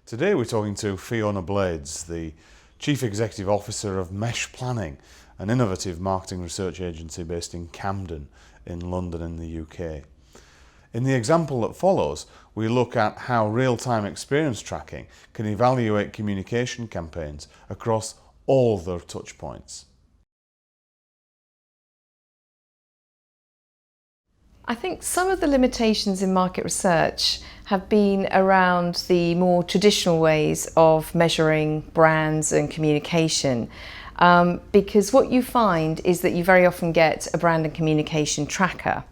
Today we're talking to Fiona Blades, the Chief Executive Officer of Mesh Planning, an innovative marketing research agency based in Camden in London in the UK. In the example that follows, we look at how real-time experience tracking can evaluate communication campaigns across all their touchpoints. I think some of the limitations in market research have been around the more traditional ways of measuring brands and communication. Because what you find is that you very often get a brand and communication tracker.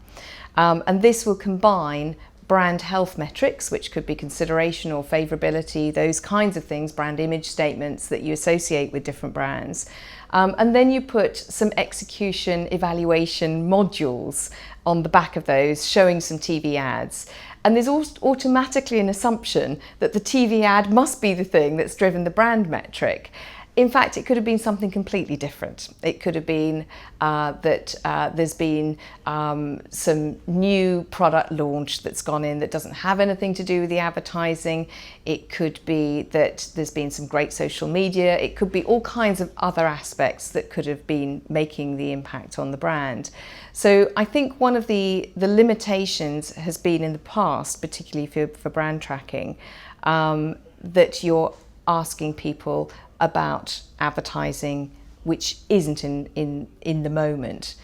And this will combine brand health metrics, which could be consideration or favourability, those kinds of things, brand image statements that you associate with different brands. And then you put some execution evaluation modules on the back of those, showing some TV ads. And there's automatically an assumption that the TV ad must be the thing that's driven the brand metric. In fact, it could have been something completely different. It could have been that there's been some new product launch that's gone in that doesn't have anything to do with the advertising. It could be that there's been some great social media. It could be all kinds of other aspects that could have been making the impact on the brand. So I think one of the limitations has been in the past, particularly for brand tracking, that you're asking people about advertising which isn't in the moment.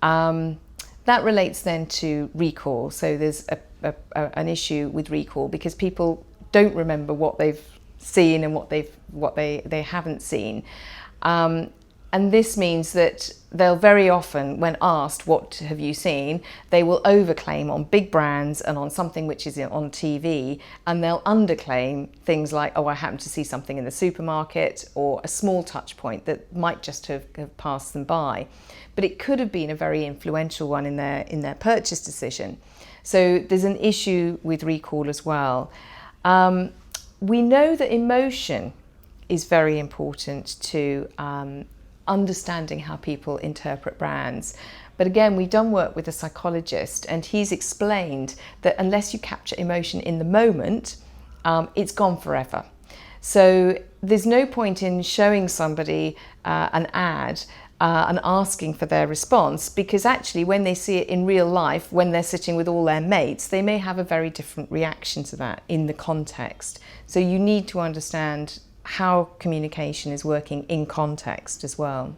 That relates then to recall. So there's an issue with recall because people don't remember what they've seen and what they haven't seen. And this means that they'll very often, when asked, what have you seen, they will overclaim on big brands and on something which is on TV, and they'll underclaim things like, oh, I happened to see something in the supermarket, or a small touch point that might just have passed them by. But it could have been a very influential one in their purchase decision. So there's an issue with recall as well. We know that emotion is very important to understanding how people interpret brands. But again, we've done work with a psychologist, and he's explained that unless you capture emotion in the moment, it's gone forever. So there's no point in showing somebody an ad and asking for their response, because actually when they see it in real life, when they're sitting with all their mates, they may have a very different reaction to that in the context. So you need to understand how communication is working in context as well.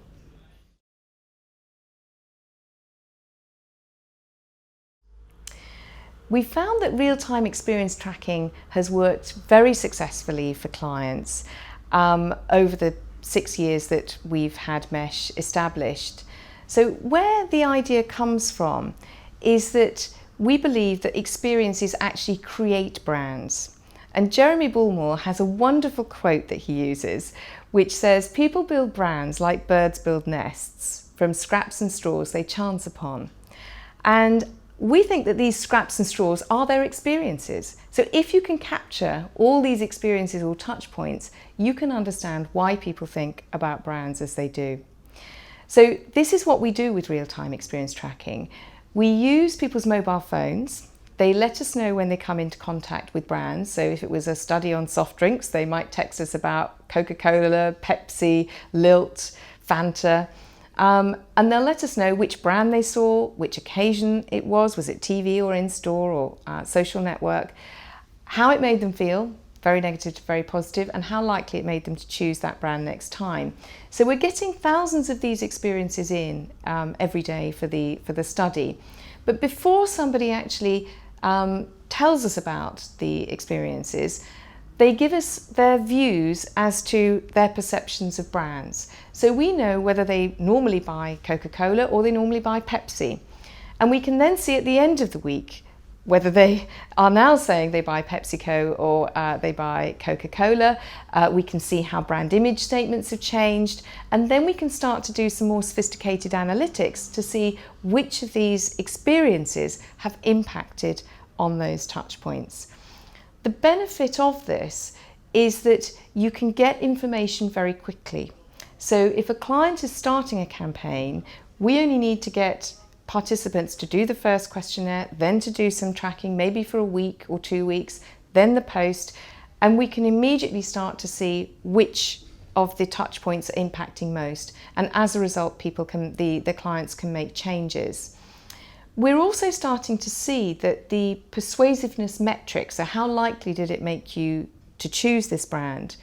We found that real-time experience tracking has worked very successfully for clients over the 6 years that we've had Mesh established. So where the idea comes from is that we believe that experiences actually create brands. And Jeremy Bullmore has a wonderful quote that he uses, which says, "People build brands like birds build nests, from scraps and straws they chance upon." And we think that these scraps and straws are their experiences. So if you can capture all these experiences or touch points, you can understand why people think about brands as they do. So this is what we do with real-time experience tracking. We use people's mobile phones. They let us know when they come into contact with brands. So if it was a study on soft drinks, they might text us about Coca-Cola, Pepsi, Lilt, Fanta. And they'll let us know which brand they saw, which occasion it was it TV or in-store or social network, how it made them feel, very negative to very positive, and how likely it made them to choose that brand next time. So we're getting thousands of these experiences in every day for the study. But before somebody actually tells us about the experiences, they give us their views as to their perceptions of brands. So we know whether they normally buy Coca-Cola or they normally buy Pepsi. And we can then see at the end of the week whether they are now saying they buy PepsiCo or they buy Coca-Cola. We can see how brand image statements have changed, and then we can start to do some more sophisticated analytics to see which of these experiences have impacted on those touch points. The benefit of this is that you can get information very quickly. So if a client is starting a campaign, we only need to get participants to do the first questionnaire, then to do some tracking, maybe for a week or 2 weeks, then the post, And we can immediately start to see which of the touch points are impacting most. And as a result, the clients can make changes. We're also starting to see that the persuasiveness metrics, so how likely did it make you to choose this brand,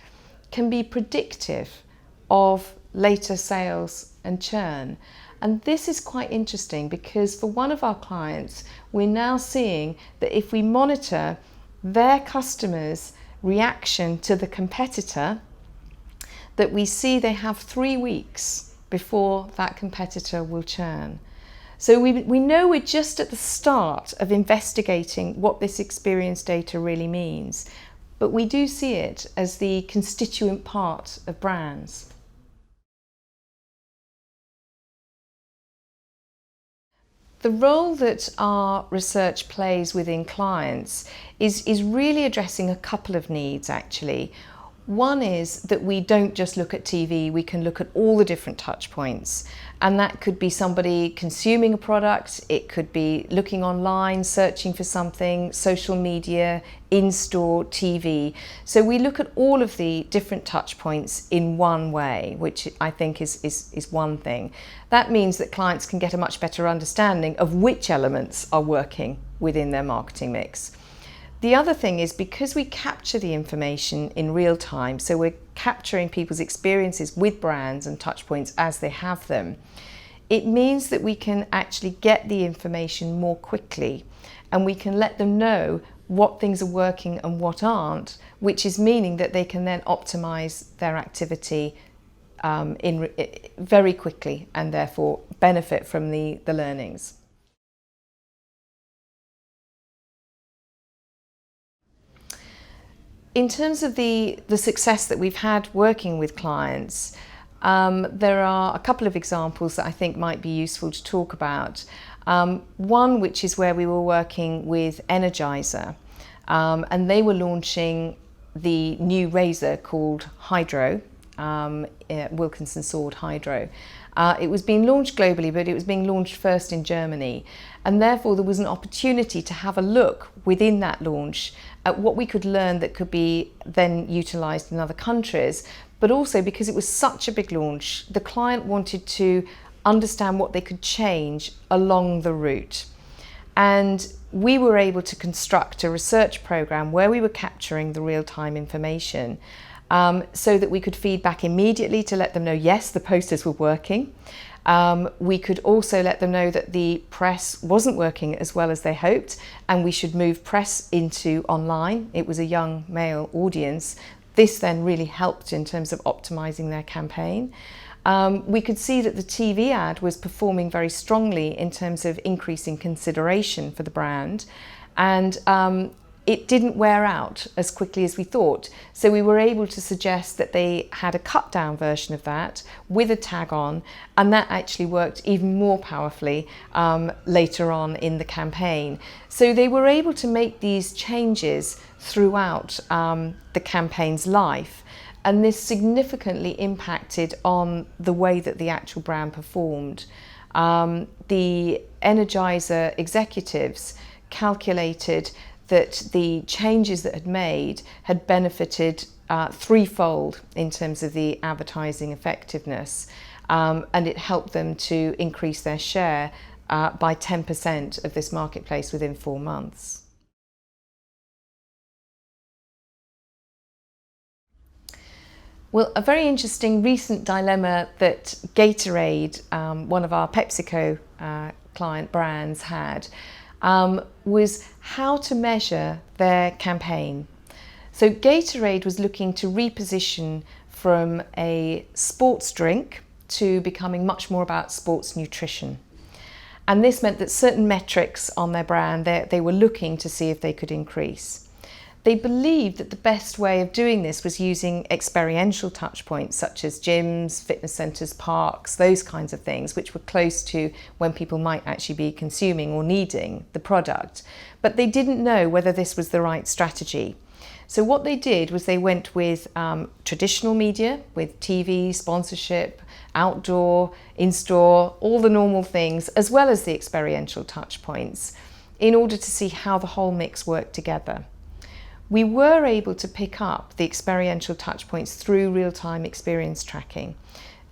can be predictive of later sales and churn. And this is quite interesting because for one of our clients, we're now seeing that if we monitor their customers' reaction to the competitor, that we see they have 3 weeks before that competitor will churn. So we know we're just at the start of investigating what this experience data really means, but we do see it as the constituent part of brands. The role that our research plays within clients is really addressing a couple of needs actually. One is that we don't just look at TV, we can look at all the different touch points. And that could be somebody consuming a product, it could be looking online, searching for something, social media, in-store, TV. So we look at all of the different touch points in one way, which I think is one thing. That means that clients can get a much better understanding of which elements are working within their marketing mix. The other thing is because we capture the information in real time, so we're capturing people's experiences with brands and touch points as they have them, it means that we can actually get the information more quickly and we can let them know what things are working and what aren't, which is meaning that they can then optimize their activity very quickly and therefore benefit from the learnings. In terms of the success that we've had working with clients, there are a couple of examples that I think might be useful to talk about. One which is where we were working with Energizer, and they were launching the new razor called Hydro, Wilkinson Sword Hydro. It was being launched globally, but it was being launched first in Germany, and therefore there was an opportunity to have a look within that launch at what we could learn that could be then utilised in other countries, but also because it was such a big launch, the client wanted to understand what they could change along the route. And we were able to construct a research programme where we were capturing the real-time information so that we could feed back immediately to let them know, yes, the posters were working. We could also let them know that the press wasn't working as well as they hoped and we should move press into online. It was a young male audience. This then really helped in terms of optimising their campaign. We could see that the TV ad was performing very strongly in terms of increasing consideration for the brand, and it didn't wear out as quickly as we thought. So we were able to suggest that they had a cut down version of that with a tag on, and that actually worked even more powerfully later on in the campaign. So they were able to make these changes throughout the campaign's life, and this significantly impacted on the way that the actual brand performed. The Energizer executives calculated that the changes that had benefited threefold in terms of the advertising effectiveness, and it helped them to increase their share by 10% of this marketplace within 4 months. Well, a very interesting recent dilemma that Gatorade, one of our PepsiCo client brands, had was how to measure their campaign. So Gatorade was looking to reposition from a sports drink to becoming much more about sports nutrition. And this meant that certain metrics on their brand, they were looking to see if they could increase. They believed that the best way of doing this was using experiential touch points such as gyms, fitness centres, parks, those kinds of things, which were close to when people might actually be consuming or needing the product. But they didn't know whether this was the right strategy. So what they did was they went with traditional media, with TV, sponsorship, outdoor, in-store, all the normal things, as well as the experiential touch points, in order to see how the whole mix worked together. we were able to pick up the experiential touchpoints through real-time experience tracking.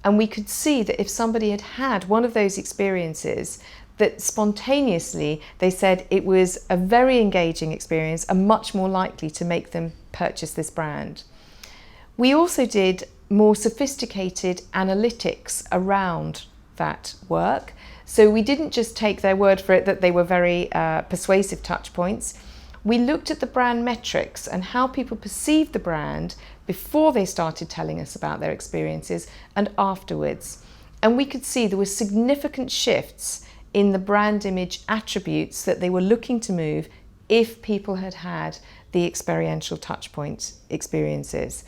And we could see that if somebody had had one of those experiences, that spontaneously they said it was a very engaging experience and much more likely to make them purchase this brand. We also did more sophisticated analytics around that work. So we didn't just take their word for it that they were very persuasive touch points. We looked at the brand metrics and how people perceived the brand before they started telling us about their experiences and afterwards. And we could see there were significant shifts in the brand image attributes that they were looking to move if people had had the experiential touchpoint experiences.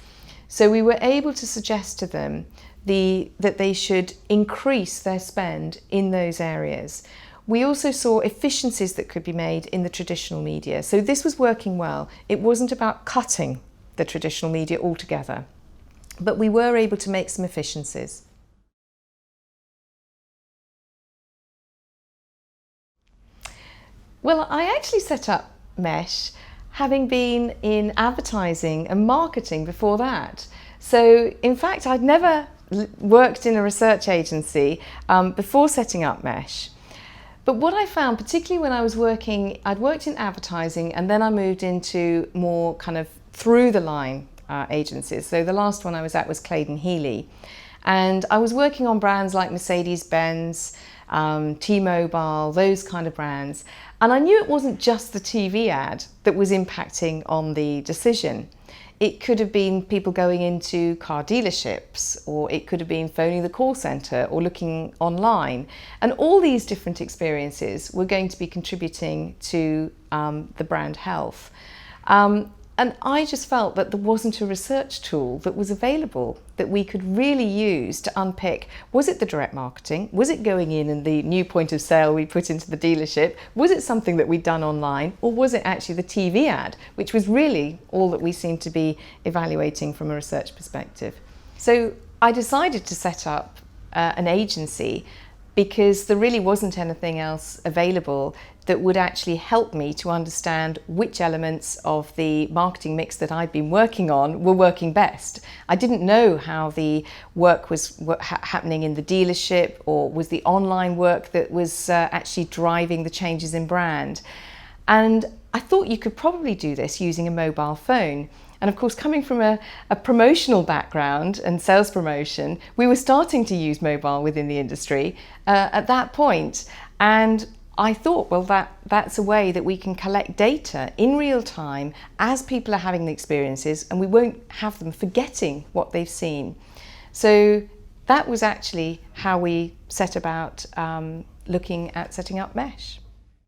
So we were able to suggest to them that they should increase their spend in those areas. We also saw efficiencies that could be made in the traditional media. So this was working well. It wasn't about cutting the traditional media altogether, but we were able to make some efficiencies. Well, I actually set up Mesh having been in advertising and marketing before that. So in fact, I'd never worked in a research agency before setting up Mesh. But what I found, particularly when I was I'd worked in advertising and then I moved into more kind of through the line agencies. So the last one I was at was Claydon Healy. And I was working on brands like Mercedes-Benz, T-Mobile, those kind of brands. And I knew it wasn't just the TV ad that was impacting on the decision. It could have been people going into car dealerships, or it could have been phoning the call centre or looking online. And all these different experiences were going to be contributing to the brand health. And I just felt that there wasn't a research tool that was available that we could really use to unpick, was it the direct marketing? Was it going in and the new point of sale we put into the dealership? Was it something that we'd done online? Or was it actually the TV ad, which was really all that we seemed to be evaluating from a research perspective? So I decided to set up an agency because there really wasn't anything else available that would actually help me to understand which elements of the marketing mix that I'd been working on were working best. I didn't know how the work was happening in the dealership, or was the online work that was actually driving the changes in brand. And I thought you could probably do this using a mobile phone. And of course, coming from a promotional background and sales promotion, we were starting to use mobile within the industry at that point. And I thought, well, that's a way that we can collect data in real time as people are having the experiences, and we won't have them forgetting what they've seen. So that was actually how we set about looking at setting up Mesh.